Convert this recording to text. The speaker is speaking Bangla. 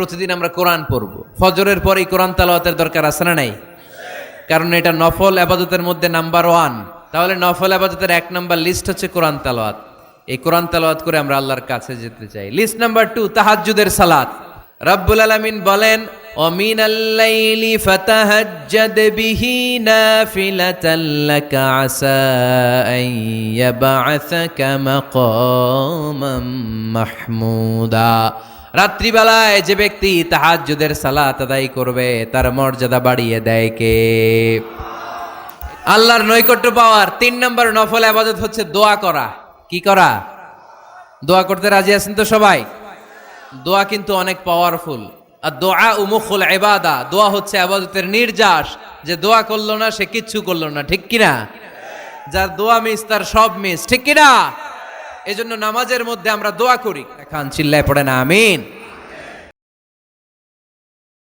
প্রতিদিন আমরা কোরআন পড়ব। ফজরের পরেই কোরআন তেলাওয়াতের দরকার আছে না নাই? কারণ এটা নফল ইবাদতের মধ্যে নাম্বার 1। তাহলে নফল ইবাদতের 1 নাম্বার লিস্ট হচ্ছে কোরআন তেলাওয়াত। এই কোরআন তেলাওয়াত করে আমরা আল্লাহর কাছে যেতে চাই। লিস্ট নাম্বার 2 তাহাজ্জুদের সালাত। রব্বুল আলামিন বলেন ওয়া মিনাল লাইলি ফাতাহাজ্জাদ বিহি নাফিলাতাল লাকা আসা আন ইয়াবআসাকা মাকামান মাহমুদা। রাত্রিবেলায় যে ব্যক্তি তাহাজ্জুদের সালাত আদায় করবে তার মর্যাদা বাড়িয়ে দেয় কে? আল্লাহর নৈকট্য পাওয়ার 3 নম্বর নফল ইবাদত হচ্ছে দোয়া করা। কি করা? দোয়া করতে রাজি আছেন তো সবাই? দোয়া কিন্তু অনেক পাওয়ারফুল। আর দোয়া মুখুল ইবাদা, দোয়া হচ্ছে ইবাদতের নির্যাস। যে দোয়া করলো না সে কিচ্ছু করলো না, ঠিক কিনা? যার দোয়া মিস তার সব মিস, ঠিক কিনা? এজন্য নামাজের মধ্যে আমরা দোয়া করি। এখন চিল্লায় পড়ে না আমিন।